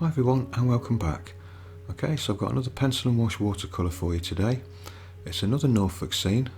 Hi everyone and welcome back. Okay, so I've got another pencil and wash watercolour for you today. It's another Norfolk scene,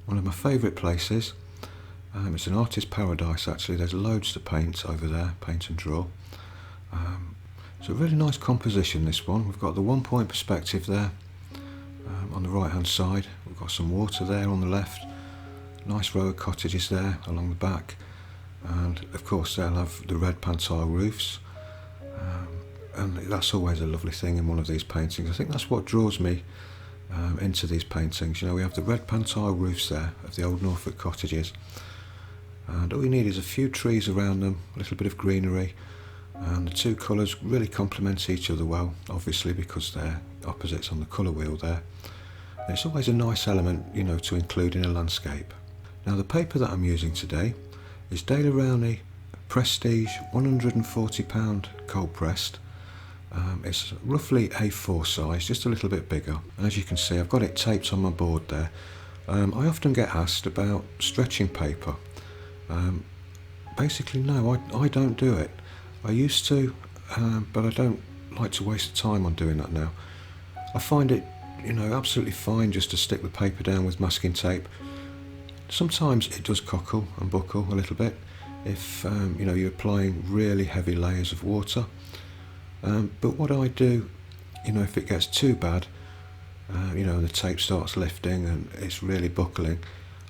one of my favourite places. It's an artist's paradise actually. There's loads to paint over there, paint and draw. It's a really nice composition, this one. We've got the 1 point perspective there on the right hand side. We've got some water there on the left, nice row of cottages there along the back, and of course they'll have the red pan tile roofs. And that's always a lovely thing in one of these paintings. I think that's what draws me into these paintings. You know, we have the red pan tile roofs there of the old Norfolk cottages, and all you need is a few trees around them, a little bit of greenery, and the two colours really complement each other well, obviously because they're opposites on the colour wheel there. And it's always a nice element, you know, to include in a landscape. Now the paper that I'm using today is Daler Rowney Prestige £140 cold pressed. It's roughly A4 size, just a little bit bigger. And as you can see, I've got it taped on my board there. I often get asked about stretching paper. Basically, no, I don't do it. I used to, but I don't like to waste the time on doing that now. I find it, you know, absolutely fine just to stick the paper down with masking tape. Sometimes it does cockle and buckle a little bit if you know, you're applying really heavy layers of water. But what I do, you know, if it gets too bad, you know, and the tape starts lifting and it's really buckling,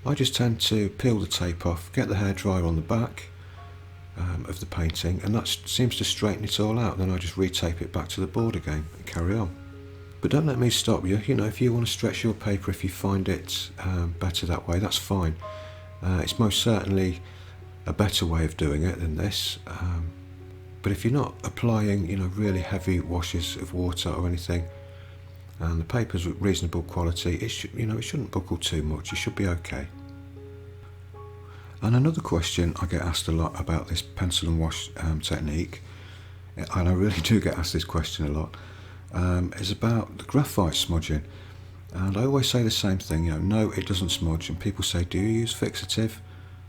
I just tend to peel the tape off, get the hairdryer on the back of the painting, and that seems to straighten it all out. Then I just retape it back to the board again and carry on. But don't let me stop you. You know, if you want to stretch your paper, if you find it better that way, that's fine. It's most certainly a better way of doing it than this. But if you're not applying, you know, really heavy washes of water or anything, and the paper's reasonable quality, it should, you know, it shouldn't buckle too much. It should be okay. And another question I get asked a lot about this pencil and wash technique, and I really do get asked this question a lot, is about the graphite smudging. And I always say the same thing, you know, no, it doesn't smudge. And people say, do you use fixative?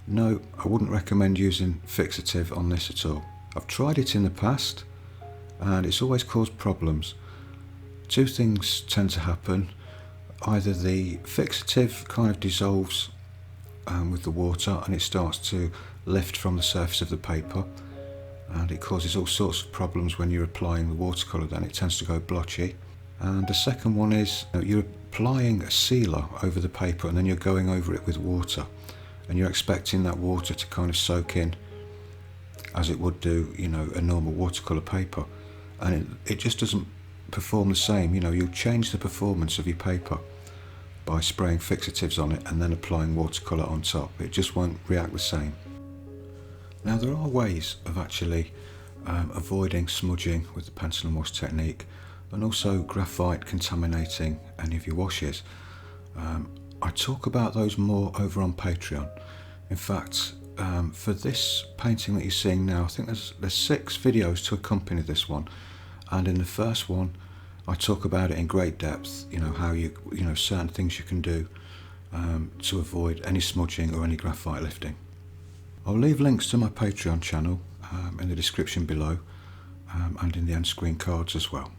No, I wouldn't recommend using fixative on this at all. I've tried it in the past and it's always caused problems. Two things tend to happen. Either the fixative kind of dissolves with the water and it starts to lift from the surface of the paper, and it causes all sorts of problems when you're applying the watercolour. Then it tends to go blotchy. And the second one is you're applying a sealer over the paper and then you're going over it with water, and you're expecting that water to kind of soak in as it would do, you know, a normal watercolour paper, and it just doesn't perform the same. You know, you'll change the performance of your paper by spraying fixatives on it and then applying watercolour on top. It just won't react the same. Now there are ways of actually avoiding smudging with the pencil and wash technique, and also graphite contaminating any of your washes. I talk about those more over on Patreon. In fact, for this painting that you're seeing now, I think there's 6 videos to accompany this one, and in the first one I talk about it in great depth, you know, how you know, certain things you can do to avoid any smudging or any graphite lifting. I'll leave links to my Patreon channel in the description below, and in the end screen cards as well.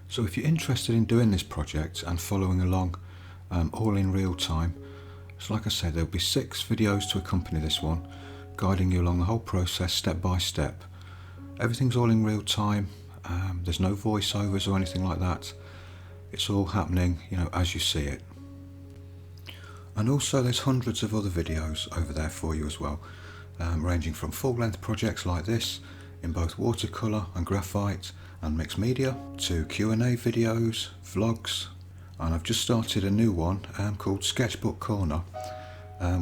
So if you're interested in doing this project and following along all in real time, so like I said, there'll be 6 videos to accompany this one, guiding you along the whole process step by step. Everything's all in real time. There's no voiceovers or anything like that. It's all happening, you know, as you see it. And also there's hundreds of other videos over there for you as well, ranging from full-length projects like this in both watercolour and graphite and mixed media, to Q&A videos, vlogs. And I've just started a new one called Sketchbook Corner,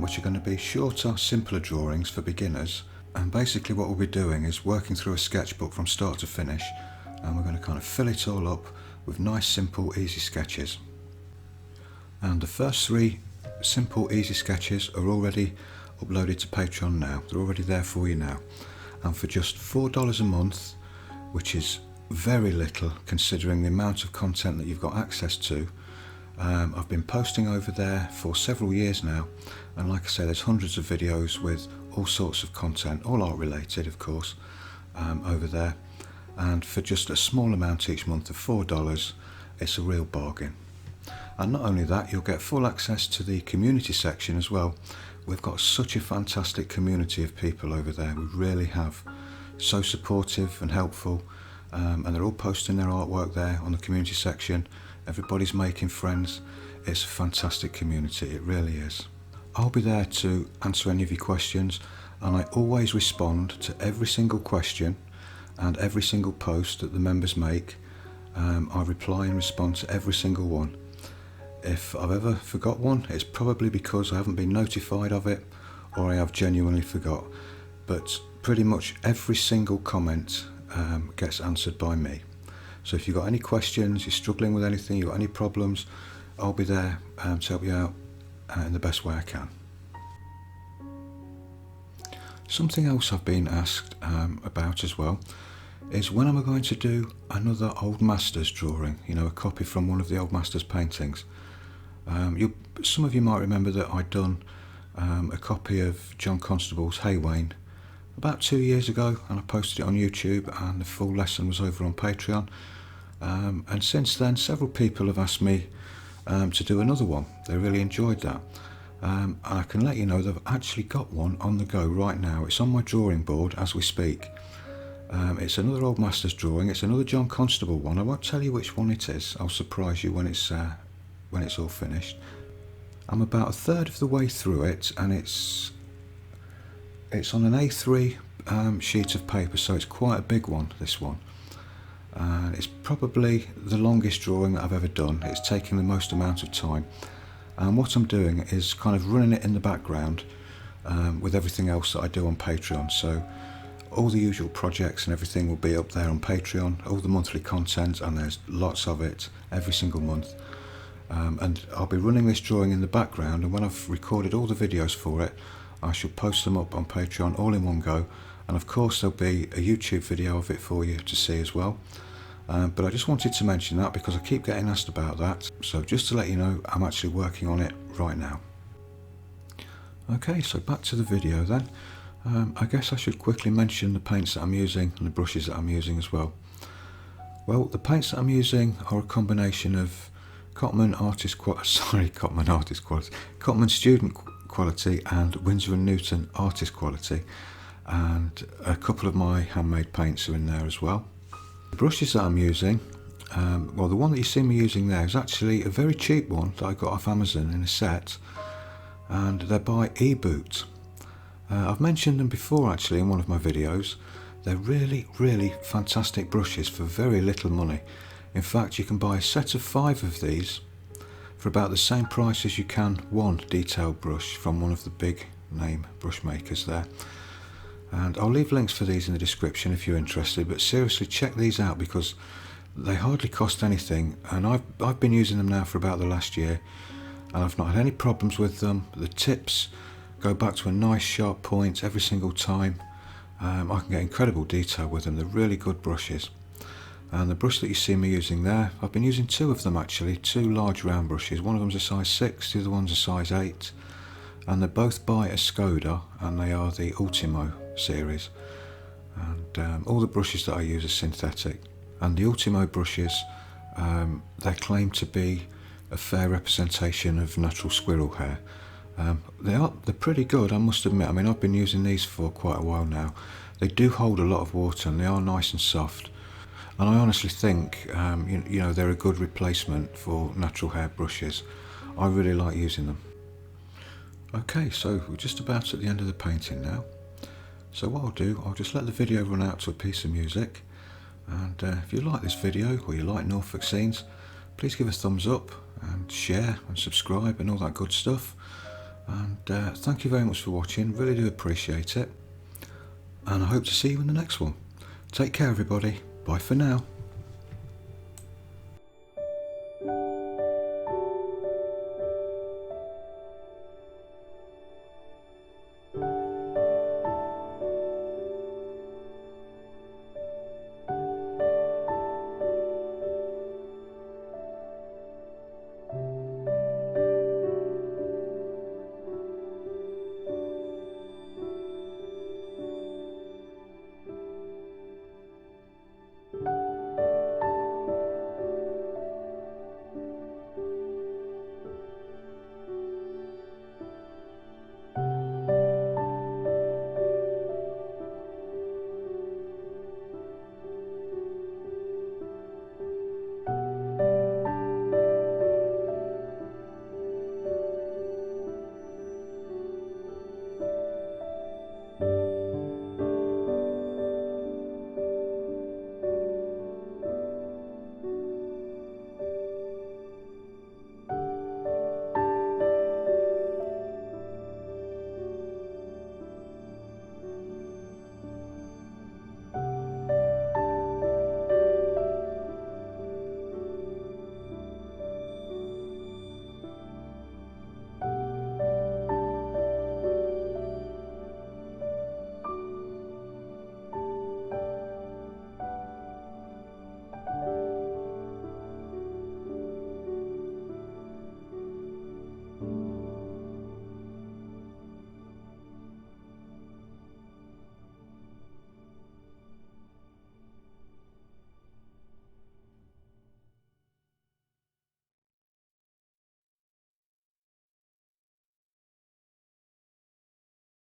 which are going to be shorter, simpler drawings for beginners. And basically what we'll be doing is working through a sketchbook from start to finish, and we're going to kind of fill it all up with nice, simple, easy sketches. And the first 3 simple, easy sketches are already uploaded to Patreon now. They're already there for you now. And for just $4 a month, which is very little considering the amount of content that you've got access to, I've been posting over there for several years now, and like I say, there's hundreds of videos with all sorts of content, all art related of course, over there. and for just a small amount each month of $4, it's a real bargain. And not only that, you'll get full access to the community section as well. We've got such a fantastic community of people over there, we really have. So supportive and helpful, and they're all posting their artwork there on the community section. Everybody's making friends. It's a fantastic community, it really is. I'll be there to answer any of your questions, and I always respond to every single question and every single post that the members make. I reply and respond to every single one. If I've ever forgot one, it's probably because I haven't been notified of it, or I have genuinely forgot. But pretty much every single comment gets answered by me. So if you've got any questions, you're struggling with anything, you've got any problems, I'll be there to help you out in the best way I can. Something else I've been asked about as well is when am I going to do another Old Masters drawing, a copy from one of the Old Masters paintings. Some of you might remember that I'd done a copy of John Constable's Haywain about 2 years ago, and I posted it on YouTube, and the full lesson was over on Patreon. And since then, several people have asked me to do another one. They really enjoyed that. And I can let you know that I've actually got one on the go right now. It's on my drawing board as we speak. It's another Old Masters drawing. It's another John Constable one. I won't tell you which one it is. I'll surprise you when it's all finished. I'm about a third of the way through it, and it's on an A3 sheet of paper, so it's quite a big one, this one. It's probably the longest drawing that I've ever done. It's taking the most amount of time, and what I'm doing is kind of running it in the background with everything else that I do on Patreon. So all the usual projects and everything will be up there on Patreon, all the monthly content, and there's lots of it every single month. And I'll be running this drawing in the background, and when I've recorded all the videos for it, I shall post them up on Patreon all in one go. And of course there'll be a YouTube video of it for you to see as well. But I just wanted to mention that because I keep getting asked about that. So just to let you know, I'm actually working on it right now. Okay, so back to the video then. I guess I should quickly mention the paints that I'm using and the brushes that I'm using as well. Well, the paints that I'm using are a combination of Cotman Student Quality and Winsor & Newton Artist Quality, and a couple of my handmade paints are in there as well. The brushes that I'm using, well, the one that you see me using there is actually a very cheap one that I got off Amazon in a set, and they're by eBoot. I've mentioned them before actually in one of my videos. They're really, really fantastic brushes for very little money. In fact, you can buy a set of 5 of these for about the same price as you can one detailed brush from one of the big name brush makers there. And I'll leave links for these in the description if you're interested, but seriously check these out because they hardly cost anything, and I've been using them now for about the last year, and I've not had any problems with them. The tips go back to a nice sharp point every single time. I can get incredible detail with them. They're really good brushes. And the brush that you see me using there, I've been using 2 of them actually, 2 large round brushes. One of them's a size 6, the other one's a size 8, and they're both by Skoda, and they are the Ultimo series. And all the brushes that I use are synthetic, and the Ultimo brushes, they claim to be a fair representation of natural squirrel hair. They're pretty good, I must admit. I mean, I've been using these for quite a while now. They do hold a lot of water, and they are nice and soft. And I honestly think, they're a good replacement for natural hair brushes. I really like using them. Okay, so we're just about at the end of the painting now. So what I'll do, I'll just let the video run out to a piece of music. And if you like this video, or you like Norfolk scenes, please give a thumbs up and share and subscribe and all that good stuff. And thank you very much for watching, really do appreciate it. And I hope to see you in the next one. Take care everybody, bye for now.